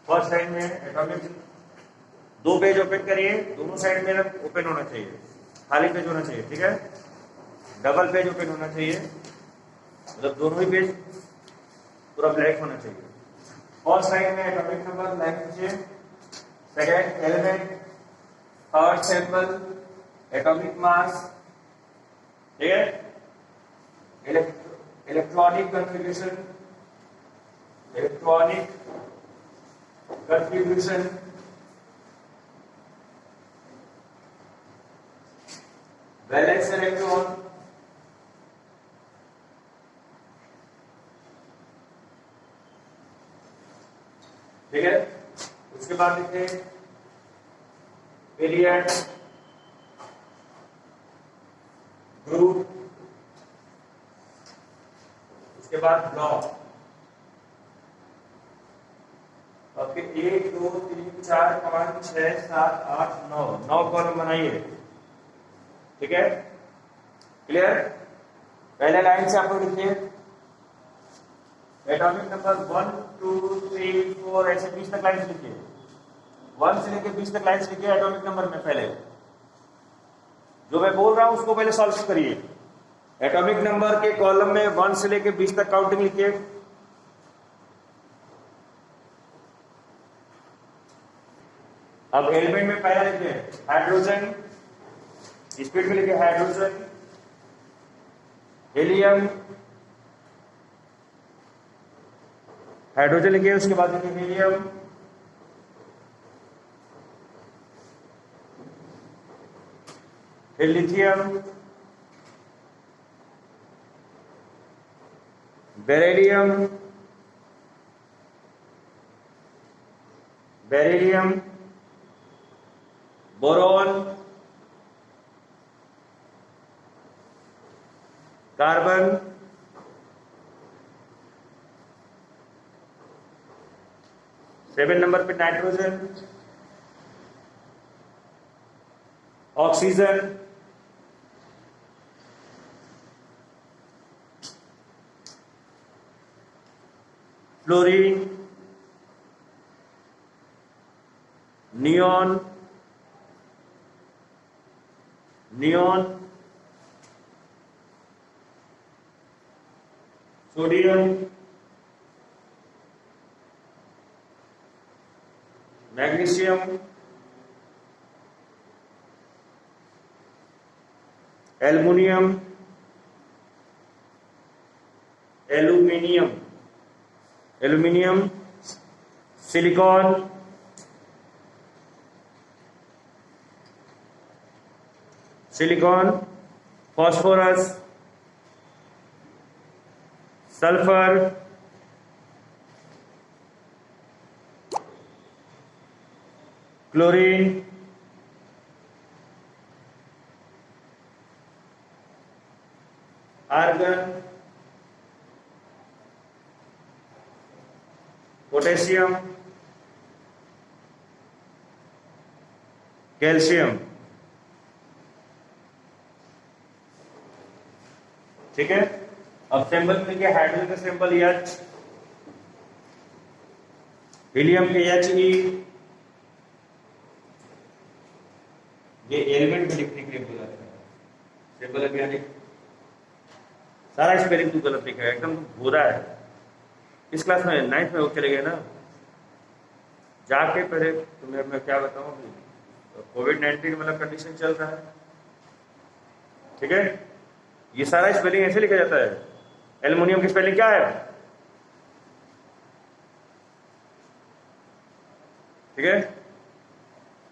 First side में atomic, दो page open करिए, दोनों साइड में ओपन होना चाहिए, खाली पेज होना चाहिए, ठीक है। डबल पेज ओपन होना चाहिए, मतलब दोनों ही पेज पूरा ब्लैक होना चाहिए। फर्स्ट साइड में एटॉमिक नंबर लाइन कीजिए, second element, third sample, atomic mass, ठीक है, इलेक्ट्रॉनिक कन्फिग्रेशन, वैलेंस इलेक्ट्रॉन, ठीक है। उसके बाद लिखते हैं पीरियड, ग्रुप, उसके बाद ब्लॉक। आपके 1 2 3 4 5 6 7 8 9 कॉलम बनाइए, ठीक है, क्लियर। पहले लाइन से आप लोग लिखिए एटॉमिक नंबर 1 2 3 4 ऐसे 20 तक लाइन लिखिए, 1 से लेकर 20 तक लाइन लिखिए एटॉमिक नंबर में। पहले जो मैं बोल रहा हूं उसको पहले सॉल्व करिए। एटॉमिक नंबर के कॉलम में 1 से लेकर 20 तक काउंटिंग लिखिए। अब एलिमेंट में पहला लिखिए हाइड्रोजन, स्पीड में लिखिए हाइड्रोजन, हीलियम, हाइड्रोजन लिखिए, उसके बाद लिखिए हीलियम, फिर lithium, beryllium, boron, carbon, seven number पे nitrogen, oxygen, fluorine, neon, sodium, magnesium, aluminium, silicon, phosphorus, sulphur, chlorine, argon, potassium, calcium, ठीक है। अब सिंबल में लिखिए हाइड्रोजन का सिंबल H, हीलियम के He, ये एलिमेंट में लिखने के लिए बोला था सिंबल यानी सारा स्पेलिंग तू गलत लिखा है, एकदम भूरा है। इस क्लास में 9th में वो चले गए ना, जाके पहले तुम्हें मैं क्या बताऊं, कोविड-19 वाला कंडीशन चल रहा है, ठीक है। ये सारा स्पेलिंग ऐसे लिखा जाता है। एल्युमिनियम की स्पेलिंग क्या है, ठीक है।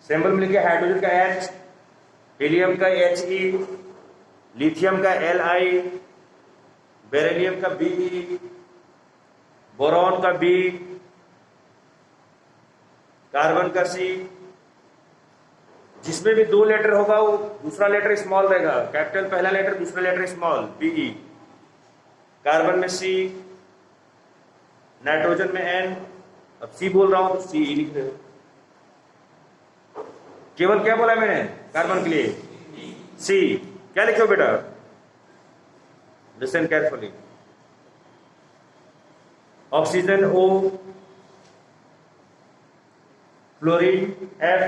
सिंबल में लिखिए हाइड्रोजन का H, हीलियम का He, लिथियम का Li, बेरिलियम का Be, बोरॉन का B, कार्बन का C। जिसमें भी 2 लेटर होगा वो दूसरा लेटर स्मॉल रहेगा, कैपिटल पहला लेटर, दूसरा लेटर स्मॉल, Be। कार्बन में C, नाइट्रोजन में N। अब C बोल रहा हूं तो C लिख रहे हो। केवल क्या बोला मैंने कार्बन के लिए, C। क्या लिखे हो बेटा, listen carefully. Oxygen O, fluorine F,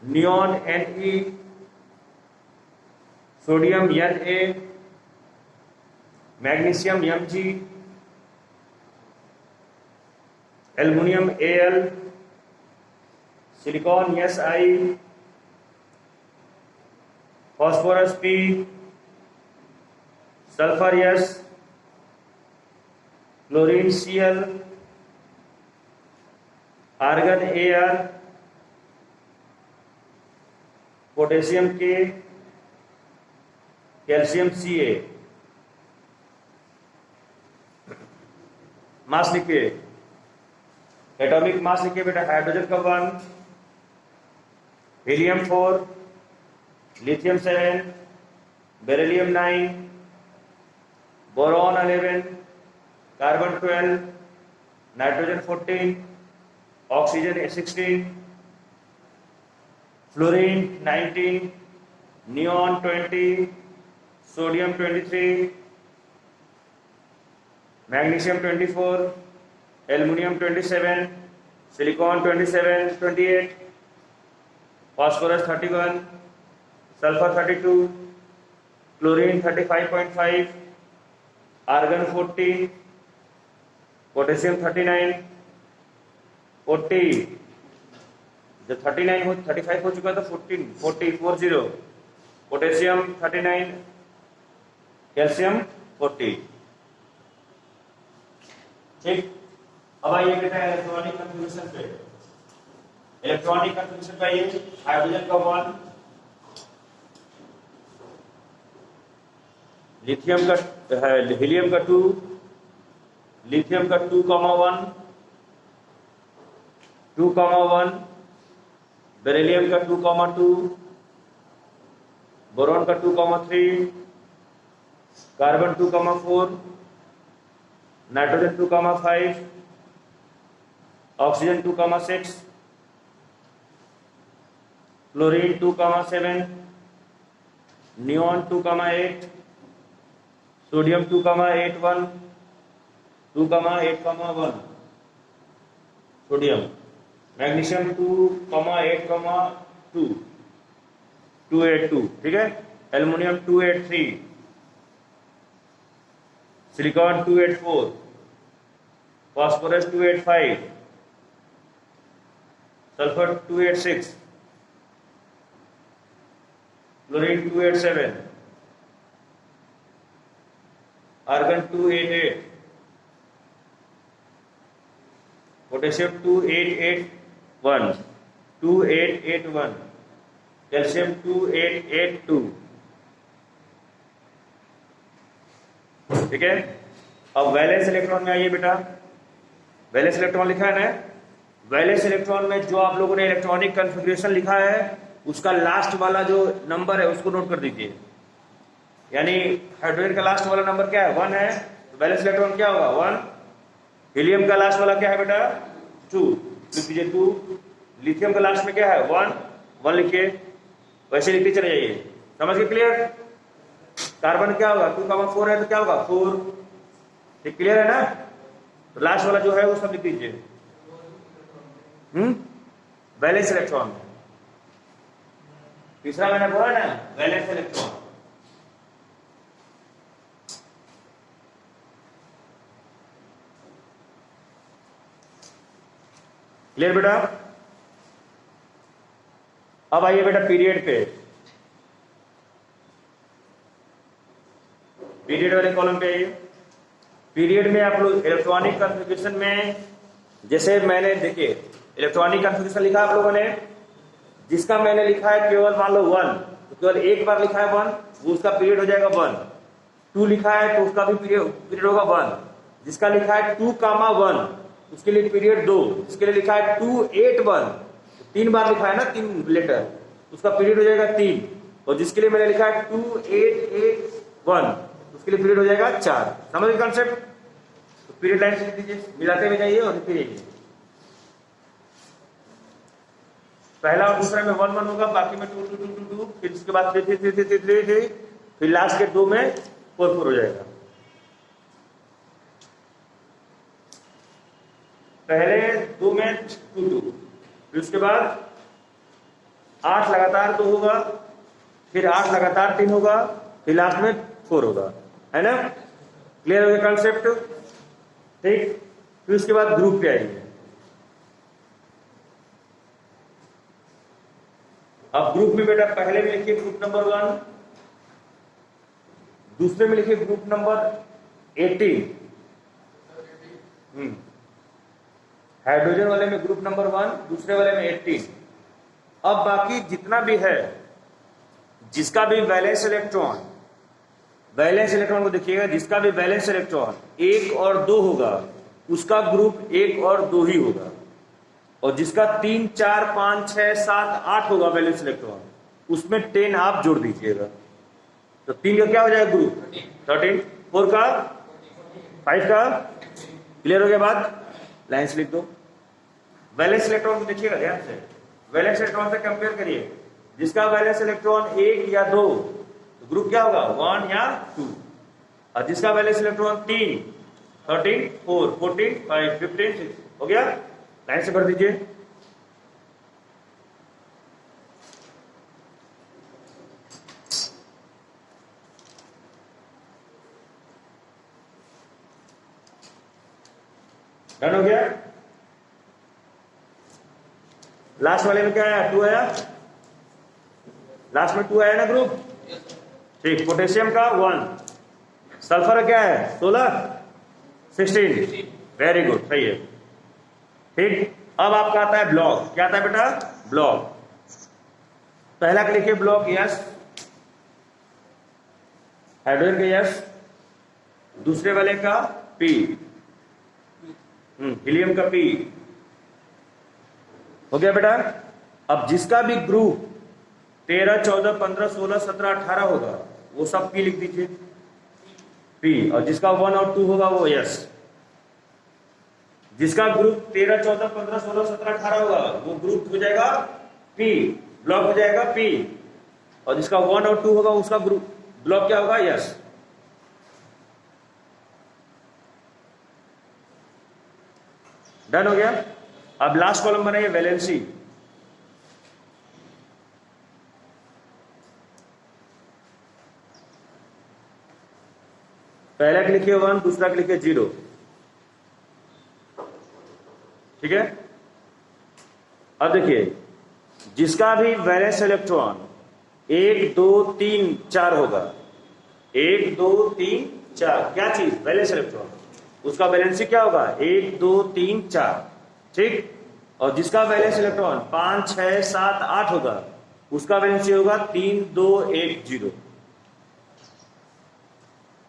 neon Ne, sodium Na, magnesium Mg, aluminium Al, silicon Si, phosphorus P, sulphur S, chlorine Cl, argon Ar, potassium K, calcium Ca। Mass लिखिए, atomic mass लिखिए बेटा। Hydrogen का 1, helium 4, lithium 7, beryllium 9, boron 11, carbon 12, nitrogen 14, oxygen 16, fluorine 19, neon 20, sodium 23, magnesium 24, aluminium 27, silicon 27, 28, phosphorus 31, sulphur 32, chlorine 35.5, argon 40, potassium 39, 40, जब 39 हो 35 हो चुका तो 40, potassium 39, calcium 40। ठीक, अब आइए बेटा इलेक्ट्रॉनिक कन्फिग्रेशन पे। इलेक्ट्रॉनिक कन्फिग्रेशन पे आइए। हाइड्रोजन का 1, लिथियम का हीलियम का 2, लिथियम का 2,1, 2,1, बेरिलियम का 2,2, बोरॉन का 2,3, carbon 2,4, nitrogen 2,5, oxygen 2,6, chlorine 2,7, neon 2,8, sodium 2,81, 2,8,1, sodium, magnesium 2,8,2, 282, ठीक है। Aluminium 283, silicon 284, phosphorus 285, sulphur 286, chlorine 287, argon 288, potassium 2881, calcium 2882। ठीक है। अब वैलेंस इलेक्ट्रॉन में आइए बेटा। वैलेंस इलेक्ट्रॉन लिखा है ना। वैलेंस इलेक्ट्रॉन में जो आप लोगों ने इलेक्ट्रॉनिक कन्फिग्रेशन लिखा है उसका लास्ट वाला जो नंबर है उसको नोट कर दीजिए। यानी हाइड्रोजन का लास्ट वाला नंबर क्या है? 1 है। तो वैलेंस इलेक्ट्रॉन क्या होगा? 1। हीलियम का लास्ट वाला क्या है बेटा? 2, लिख दीजिए 2। लिथियम का लास्ट में क्या है? 1 लिखिए, वैसे लिखते चले जाइए। समझ के क्लियर? कार्बन क्या होगा? 2,4 है तो क्या होगा? 4। ठीक, क्लियर है ना? तो लास्ट वाला जो है वो सब लिख दीजिए। Valence electron. तीसरा मैंने बोला ना, वैलेंस इलेक्ट्रॉन। क्लियर बेटा? अब आइए बेटा पीरियड पे। पीरियड वाले कॉलम पे आइए। पीरियड में आप लोग इलेक्ट्रॉनिक कन्फिग्रेशन में, जैसे मैंने देखिए इलेक्ट्रॉनिक कन्फिग्रेशन लिखा आप लोगों ने, जिसका मैंने लिखा है केवल मान लो 1, तो केवल एक बार लिखा है 1, वो उसका पीरियड हो जाएगा 1। 2 लिखा है तो उसका भी पीरियड होगा 1। जिसका लिखा है 2,1 उसके लिए पीरियड 2। जिसके लिए लिखा है 281, 3 बार लिखा है ना, 3 लेटर, उसका पीरियड हो जाएगा 3। और जिसके लिए मैंने लिखा है 2,881 उसके लिए पीरियड हो जाएगा 4। समझ कॉन्सेप्ट? तो पीरियड लाइन से लिख दीजिए, मिलाते हुए जाइए और लिखते जाइए। पहला और दूसरा में 1 1 होगा, बाकी में 2 2 2 2 2, फिर इसके बाद 3 3 3 3 3 3, फिर लास्ट के 2 में 4 4 हो जाएगा। पहले 2 में 2 फिर उसके बाद 8 लगातार 2 होगा, फिर 8 लगातार 3 होगा, फिर लास्ट में 4 होगा, है ना? क्लियर हो गया कॉन्सेप्ट? ठीक, फिर उसके बाद ग्रुप पे आएंगे। अब ग्रुप में बेटा पहले में लिखिए ग्रुप नंबर 1, दूसरे में लिखिए ग्रुप नंबर 18। हाइड्रोजन वाले में ग्रुप नंबर 1, दूसरे वाले में 18। अब बाकी जितना भी है, जिसका भी वैलेंस इलेक्ट्रॉन को देखिएगा, जिसका भी वैलेंस इलेक्ट्रॉन 1 और 2 होगा उसका ग्रुप 1 और 2 ही होगा, और जिसका 3, 4, 5, 6, 7, 8 होगा वैलेंस इलेक्ट्रॉन, उसमें 10 आप जोड़ दीजिएगा, तो 3 का क्या हो जाएगा ग्रुप 13, 4 का 5 का। क्लियर हो गया बात? लाइन से लिख दो। वैलेंस इलेक्ट्रॉन को देखिएगा ध्यान से, वैलेंस इलेक्ट्रॉन से कंपेयर करिए, जिसका वैलेंस इलेक्ट्रॉन 1 या 2 तो ग्रुप क्या होगा 1 या 2, और जिसका वैलेंस इलेक्ट्रॉन 3, 13, 4, 14, 5, 15, 6 हो गया। लाइन से भर दीजिए। डन हो गया। लास्ट वाले में क्या आया 2 आया, लास्ट में 2 आया ना ग्रुप, ठीक। पोटेशियम का 1, सल्फर क्या है 16, 16, वेरी गुड, सही है, ठीक। अब आपका आता है ब्लॉक, क्या आता है बेटा ब्लॉक। पहला का लिखिए ब्लॉक यस, हाइड्रोजन का यस, दूसरे वाले का पी, हीलियम का पी, हो गया बेटा। अब जिसका भी ग्रुप 13, 14, 15, 16, 17, 18 होगा वो सब पी लिख दीजिए, पी, और जिसका 1 और 2 होगा वो यस। जिसका ग्रुप 13, 14, 15, 16, 17, 18 होगा वो ग्रुप हो जाएगा पी, ब्लॉक हो जाएगा पी, और जिसका 1 और 2 होगा उसका ग्रुप ब्लॉक क्या होगा यस। डन हो गया। अब लास्ट कॉलम बनाइए वैलेंसी। पहला के लिखिए 1, दूसरा के लिखिए 0, ठीक है। अब देखिए जिसका भी वैलेंस इलेक्ट्रॉन 1, 2, 3, 4 होगा, 1, 2, 3, 4 क्या चीज वैलेंस इलेक्ट्रॉन, उसका वैलेंसी क्या होगा 1, 2, 3, 4, ठीक। और जिसका वैलेंस इलेक्ट्रॉन 5, 6, 7, 8 होगा उसका वैलेंसी होगा 3, 2, 1, 0,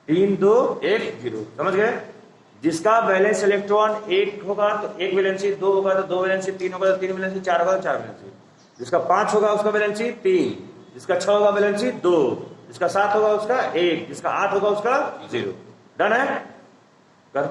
3, 2, 1, 0, समझ गए। जिसका वैलेंस इलेक्ट्रॉन 1 होगा तो 1 वैलेंसी, 2 होगा तो 2 वैलेंसी, 3 होगा तो 3 वैलेंसी, 4 होगा तो 4 वैलेंसी। जिसका 5 होगा उसका वैलेंसी 3, जिसका 6 होगा वैलेंसी 2, जिसका 7 होगा उसका 1, जिसका 8 होगा उसका 0। डन है कर।